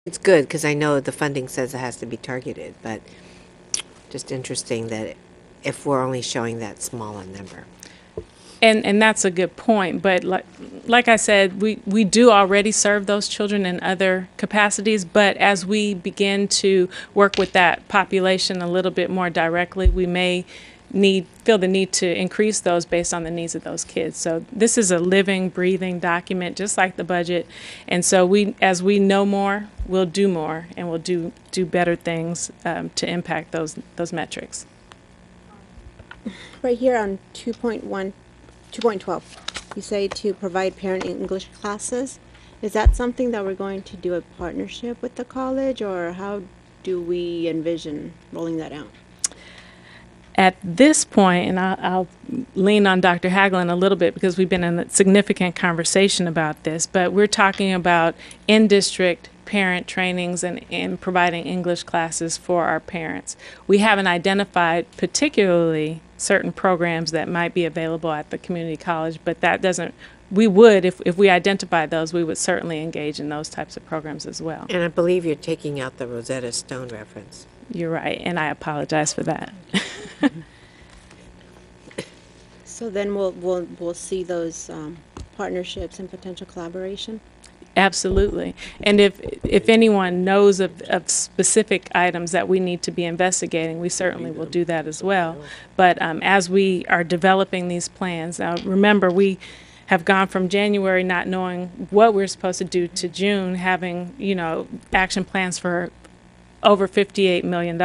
It's good because I know the funding says it has to be targeted, but just interesting that if we're only showing that small a number. And that's a good point. But like I said, we do already serve those children in other capacities. But as we begin to work with that population a little bit more directly, we may feel the need to increase those based on the needs of those kids. So this is a living, breathing document, just like the budget. And so as we know more, we'll do more, and we'll do better things to impact those metrics. Right here on 2.12, you say to provide parent English classes. Is that something that we're going to do a partnership with the college, or how do we envision rolling that out? At this point, and I'll lean on Dr. Hagelin a little bit because we've been in a significant conversation about this, but we're talking about in-district parent trainings and providing English classes for our parents. We haven't identified particularly certain programs that might be available at the community college, but that doesn't, we would, if we identify those, we would certainly engage in those types of programs as well. And I believe you're taking out the Rosetta Stone reference. You're right, and I apologize for that. So then we'll see those partnerships and potential collaboration. Absolutely. And if anyone knows of specific items that we need to be investigating, we certainly will do that as well. But as we are developing these plans, now remember, we have gone from January not knowing what we're supposed to do to June having, action plans for over $58 million.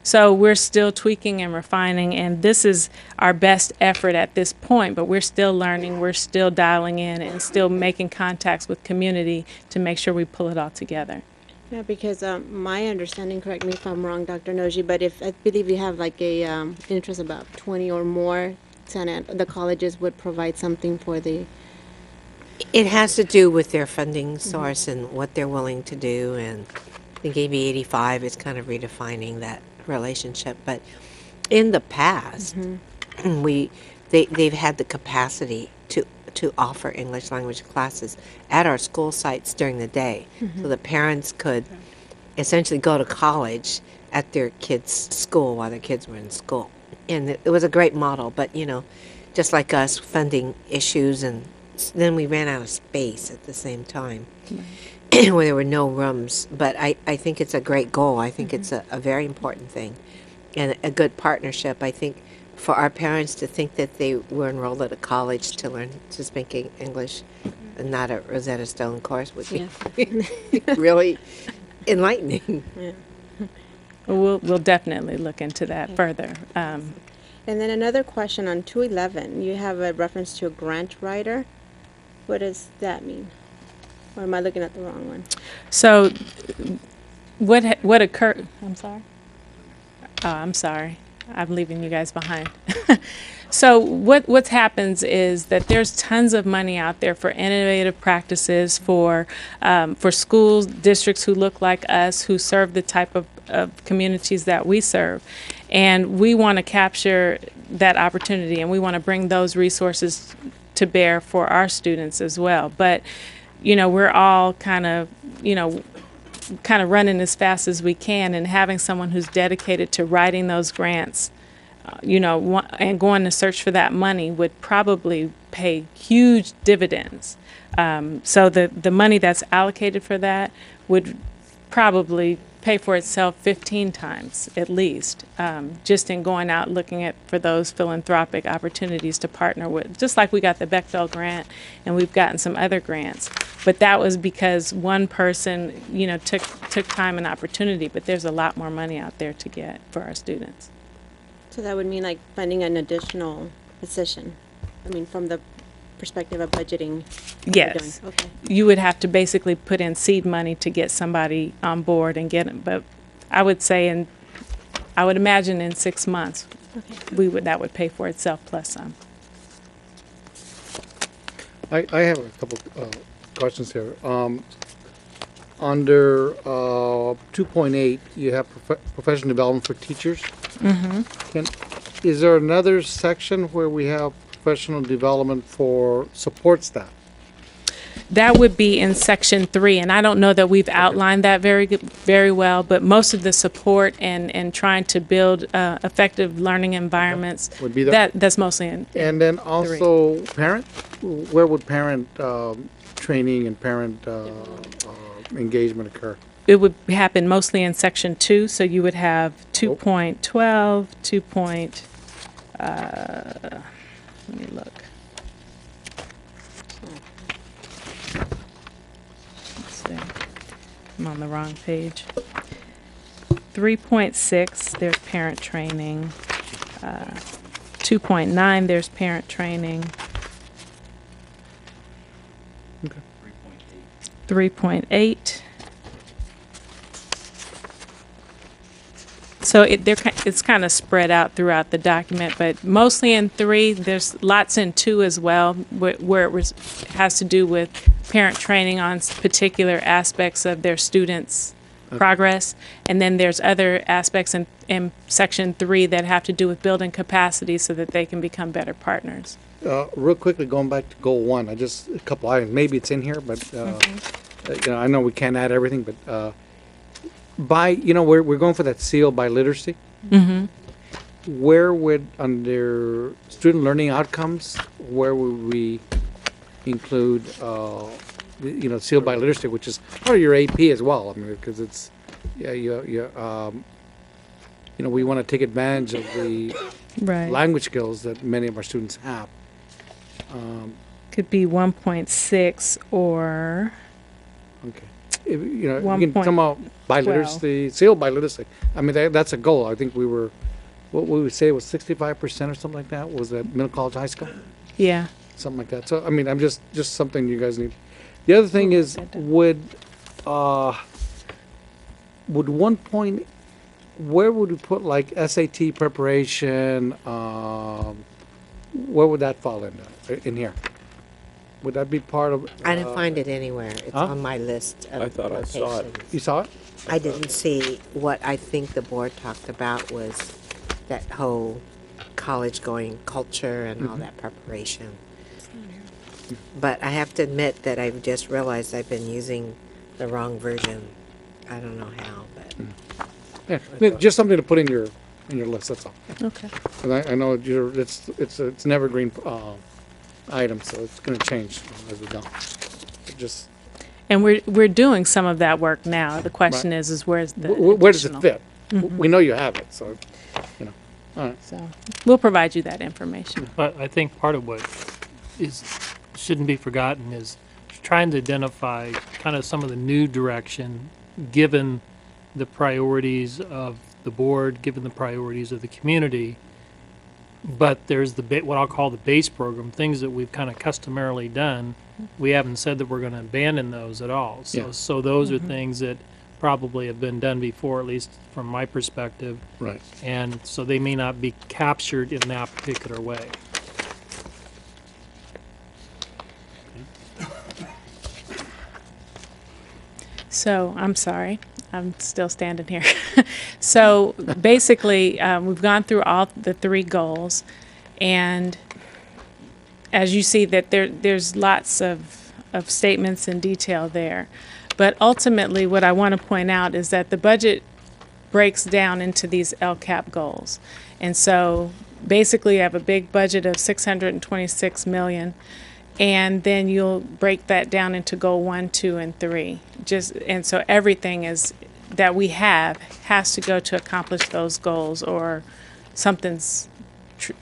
So we're still tweaking and refining, and this is our best effort at this point, but we're still learning, we're still dialing in, and still making contacts with community to make sure we pull it all together. Yeah, because my understanding, correct me if I'm wrong, Dr. Noji, but if I believe you have like a interest about 20 or more, the colleges would provide something for the. It has to do with their funding source and what they're willing to do, and I think AB 85 is kind of redefining that relationship. But in the past, they've had the capacity to offer English language classes at our school sites during the day, so the parents could essentially go to college at their kids' school while their kids were in school. And it was a great model, but just like us, funding issues, and then we ran out of space at the same time. Where there were no rooms. But I think it's a great goal. I think it's a very important thing and a good partnership. I think for our parents to think that they were enrolled at a college to learn to speak English and not a Rosetta Stone course would be really enlightening. Yeah. We'll definitely look into that further. And then another question on 211, you have a reference to a grant writer. What does that mean? Or am I looking at the wrong one? So what occurred? I'm sorry. Oh, I'm sorry. I'm leaving you guys behind. So what happens is that there's tons of money out there for innovative practices for schools, districts who look like us, who serve the type of communities that we serve. And we want to capture that opportunity, and we want to bring those resources to bear for our students as well. But we're all kind of running as fast as we can, and having someone who's dedicated to writing those grants, and going to search for that money would probably pay huge dividends. So the money that's allocated for that would probably pay for itself 15 times at least, just in going out looking for those philanthropic opportunities to partner with, just like we got the Bechtel grant and we've gotten some other grants. But that was because one person, took time and opportunity, but there's a lot more money out there to get for our students. So that would mean like funding an additional position. I mean, from the perspective of budgeting. Yes. Okay. You would have to basically put in seed money to get somebody on board and get them. But I would say I would imagine in 6 months, that would pay for itself plus some. I have a couple questions here. Under 2.8, you have professional development for teachers. Is there another section where we have professional development for support staff? That would be in section 3, and I don't know that we've outlined that very well, but most of the support and trying to build effective learning environments, Would be that. that's mostly in. And then also parent, where would parent training and parent engagement occur? It would happen mostly in section 2, so you would have 2.12, let me look. Let's see. I'm on the wrong page. 3.6, there's parent training. 2.9, there's parent training. 3.8. So it's kind of spread out throughout the document, but mostly in 3. There's lots in 2 as well, where it has to do with parent training on particular aspects of their students' progress. And then there's other aspects in section 3 that have to do with building capacity so that they can become better partners. Real quickly, going back to goal 1, a couple items. Maybe it's in here, but I know we can't add everything, but we're going for that seal by literacy. Mm-hmm. Where would, under student learning outcomes, where would we include, seal by literacy, which is part of your AP as well? I mean, because it's, we want to take advantage of the language skills that many of our students have. Could be 1.6 or. Okay. You can come out by literacy, seal by literacy. I mean, that's a goal. I think what we would say was 65% or something like that was at middle college, high school. Yeah. Something like that. So, I mean, I'm just something you guys need. The other thing is, would 1 point, where would we put like SAT preparation? Where would that fall in here? Would that be part of? I didn't find it anywhere. It's on my list of I thought I saw it. locations. You saw it? I didn't see what I think the board talked about was that whole college-going culture and all that preparation. But I have to admit that I've just realized I've been using the wrong version. I don't know how, but Yeah, just something to put in your list. That's all. Okay. And I know it's an evergreen item, so it's going to change as we go. Just And we're doing some of that work now. The question is where's the where does it additional? fit? We know you have it, so all right. So we'll provide you that information. But I think part of what shouldn't be forgotten is trying to identify kind of some of the new direction, given the priorities of the board, given the priorities of the community. But there's what I'll call the base program, things that we've kind of customarily done. We haven't said that we're going to abandon those at all. So those are things that probably have been done before, at least from my perspective. Right. And so they may not be captured in that particular way. So I'm sorry. I'm still standing here. So basically, we've gone through all the 3 goals, and as you see that there's lots of statements and detail there. But ultimately, what I want to point out is that the budget breaks down into these LCAP goals. And so basically, you have a big budget of $626 million. And then you'll break that down into goal 1, 2, and 3. And so everything that we has to go to accomplish those goals, or something's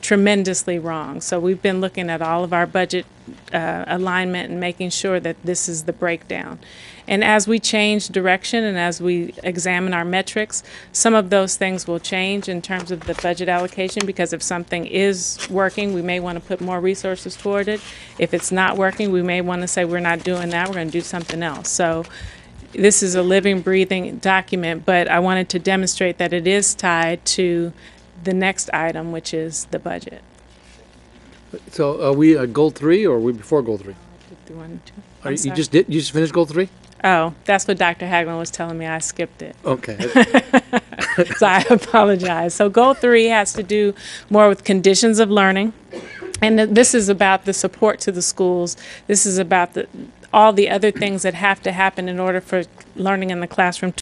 tremendously wrong. So we've been looking at all of our budget alignment and making sure that this is the breakdown. And as we change direction and as we examine our metrics, some of those things will change in terms of the budget allocation, because if something is working, we may want to put more resources toward it. If it's not working, we may want to say we're not doing that, we're going to do something else. So this is a living, breathing document, but I wanted to demonstrate that it is tied to the next item, which is the budget. So are we at goal 3, or are we before goal 3? I'm sorry. You just finished goal 3? Oh, that's what Dr. Hagelin was telling me. I skipped it. Okay. So I apologize. So goal 3 has to do more with conditions of learning. And this is about the support to the schools. This is about all the other things that have to happen in order for learning in the classroom